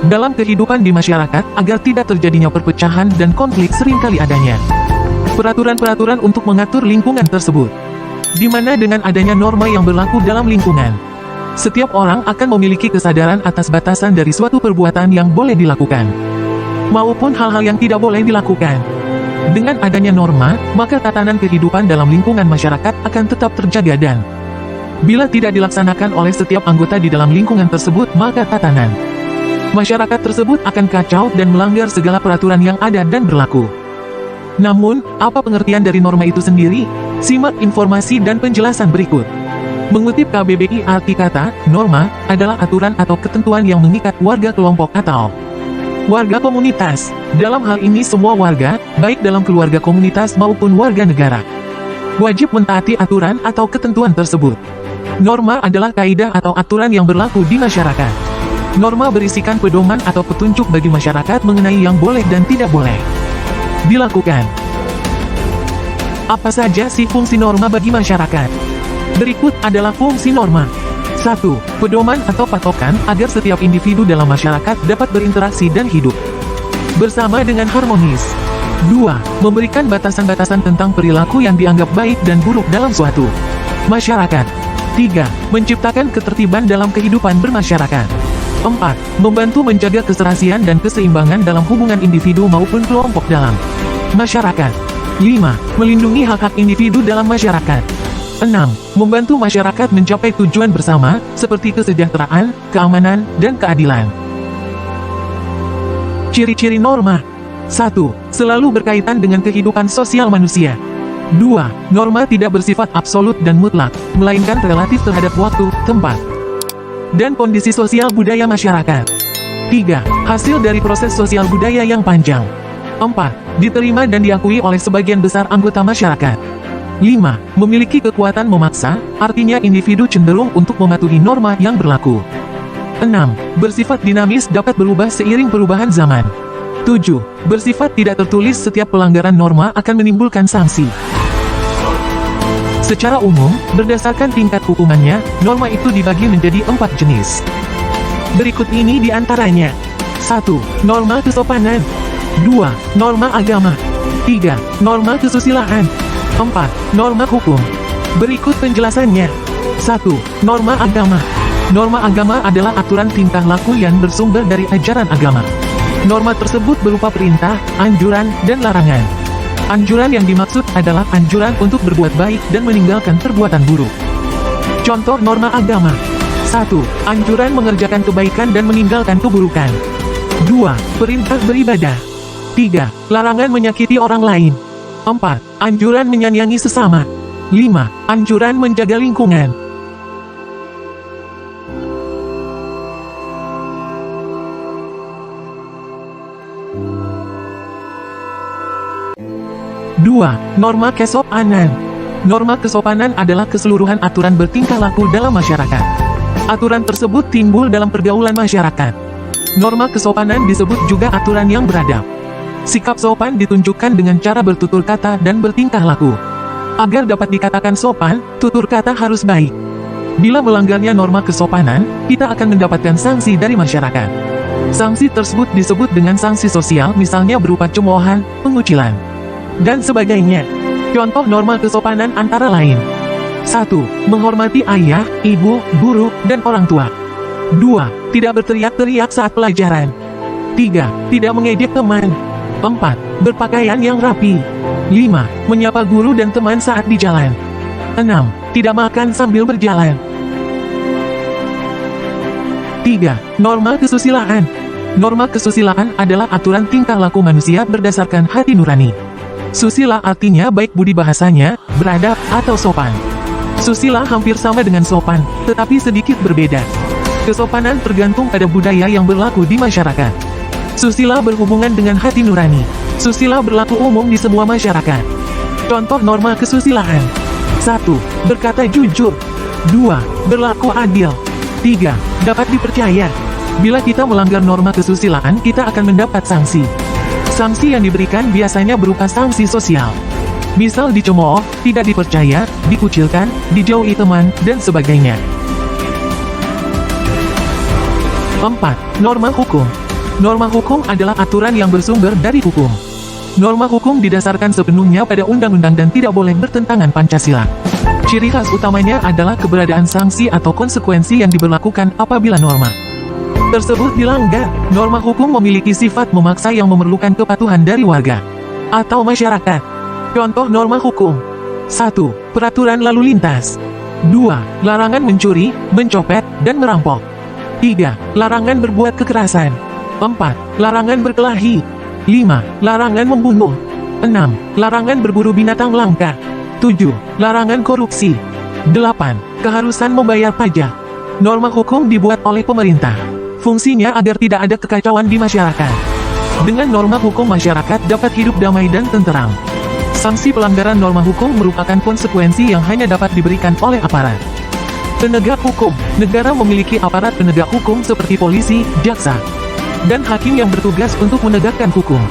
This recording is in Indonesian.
Dalam kehidupan di masyarakat, agar tidak terjadinya perpecahan dan konflik seringkali adanya peraturan-peraturan untuk mengatur lingkungan tersebut. Di mana dengan adanya norma yang berlaku dalam lingkungan, setiap orang akan memiliki kesadaran atas batasan dari suatu perbuatan yang boleh dilakukan, maupun hal-hal yang tidak boleh dilakukan. Dengan adanya norma, maka tatanan kehidupan dalam lingkungan masyarakat akan tetap terjaga dan bila tidak dilaksanakan oleh setiap anggota di dalam lingkungan tersebut, maka tatanan masyarakat tersebut akan kacau dan melanggar segala peraturan yang ada dan berlaku. Namun, apa pengertian dari norma itu sendiri? Simak informasi dan penjelasan berikut. Mengutip KBBI, arti kata norma adalah aturan atau ketentuan yang mengikat warga kelompok atau warga komunitas. Dalam hal ini semua warga, baik dalam keluarga komunitas maupun warga negara, wajib mentaati aturan atau ketentuan tersebut. Norma adalah kaidah atau aturan yang berlaku di masyarakat. Norma berisikan pedoman atau petunjuk bagi masyarakat mengenai yang boleh dan tidak boleh dilakukan. Apa saja sih fungsi norma bagi masyarakat? Berikut adalah fungsi norma. 1. Pedoman atau patokan agar setiap individu dalam masyarakat dapat berinteraksi dan hidup bersama dengan harmonis. 2. Memberikan batasan-batasan tentang perilaku yang dianggap baik dan buruk dalam suatu masyarakat. 3. Menciptakan ketertiban dalam kehidupan bermasyarakat. 4. Membantu menjaga keserasian dan keseimbangan dalam hubungan individu maupun kelompok dalam masyarakat. 5. Melindungi hak-hak individu dalam masyarakat. 6. Membantu masyarakat mencapai tujuan bersama, seperti kesejahteraan, keamanan, dan keadilan. Ciri-ciri norma. 1. Selalu berkaitan dengan kehidupan sosial manusia. 2. Norma tidak bersifat absolut dan mutlak, melainkan relatif terhadap waktu, tempat, dan kondisi sosial budaya masyarakat. 3. Hasil dari proses sosial budaya yang panjang. 4. Diterima dan diakui oleh sebagian besar anggota masyarakat. 5. Memiliki kekuatan memaksa, artinya individu cenderung untuk mematuhi norma yang berlaku. 6. Bersifat dinamis, dapat berubah seiring perubahan zaman. 7. Bersifat tidak tertulis, setiap pelanggaran norma akan menimbulkan sanksi. Secara umum, berdasarkan tingkat hukumannya, norma itu dibagi menjadi 4 jenis. Berikut ini diantaranya. 1. Norma kesopanan. 2. Norma agama. 3. Norma kesusilaan. 4. Norma hukum. Berikut penjelasannya. 1. Norma agama. Norma agama adalah aturan tingkah laku yang bersumber dari ajaran agama. Norma tersebut berupa perintah, anjuran, dan larangan. Anjuran yang dimaksud adalah anjuran untuk berbuat baik dan meninggalkan perbuatan buruk. Contoh norma agama. 1. Anjuran mengerjakan kebaikan dan meninggalkan keburukan. 2. Perintah beribadah. 3. Larangan menyakiti orang lain. 4. Anjuran menyayangi sesama. 5. Anjuran menjaga lingkungan. Norma kesopanan. Norma kesopanan adalah keseluruhan aturan bertingkah laku dalam masyarakat. Aturan tersebut timbul dalam pergaulan masyarakat. Norma kesopanan disebut juga aturan yang beradab. Sikap sopan ditunjukkan dengan cara bertutur kata dan bertingkah laku. Agar dapat dikatakan sopan, tutur kata harus baik. Bila melanggarnya norma kesopanan, kita akan mendapatkan sanksi dari masyarakat. Sanksi tersebut disebut dengan sanksi sosial, misalnya berupa cemoohan, pengucilan, dan sebagainya. Contoh norma kesopanan antara lain. 1. Menghormati ayah, ibu, guru, dan orang tua. 2. Tidak berteriak-teriak saat pelajaran. 3. Tidak mengejek teman. 4. Berpakaian yang rapi. 5. Menyapa guru dan teman saat di jalan. 6. Tidak makan sambil berjalan. 3. Norma kesusilaan. Norma kesusilaan adalah aturan tingkah laku manusia berdasarkan hati nurani. Susila artinya baik budi bahasanya, beradab, atau sopan. Susila hampir sama dengan sopan, tetapi sedikit berbeda. Kesopanan tergantung pada budaya yang berlaku di masyarakat. Susila berhubungan dengan hati nurani. Susila berlaku umum di semua masyarakat. Contoh norma kesusilaan. 1. Berkata jujur. 2. Berlaku adil. 3. Dapat dipercaya. Bila kita melanggar norma kesusilaan, kita akan mendapat sanksi. Sanksi yang diberikan biasanya berupa sanksi sosial. Misal dicemooh, tidak dipercaya, dikucilkan, dijauhi teman, dan sebagainya. 4. Norma hukum. Norma hukum adalah aturan yang bersumber dari hukum. Norma hukum didasarkan sepenuhnya pada undang-undang dan tidak boleh bertentangan Pancasila. Ciri khas utamanya adalah keberadaan sanksi atau konsekuensi yang diberlakukan apabila norma tersebut dilanggar. Norma hukum memiliki sifat memaksa yang memerlukan kepatuhan dari warga atau masyarakat. Contoh norma hukum: 1. Peraturan lalu lintas. 2. Larangan mencuri, mencopet, dan merampok. 3. Larangan berbuat kekerasan. 4. Larangan berkelahi. 5. Larangan membunuh. 6. Larangan berburu binatang langka. 7. Larangan korupsi. 8. Keharusan membayar pajak. Norma hukum dibuat oleh pemerintah. Fungsinya agar tidak ada kekacauan di masyarakat. Dengan norma hukum masyarakat dapat hidup damai dan tenteram. Sanksi pelanggaran norma hukum merupakan konsekuensi yang hanya dapat diberikan oleh aparat penegak hukum. Negara memiliki aparat penegak hukum seperti polisi, jaksa, dan hakim yang bertugas untuk menegakkan hukum.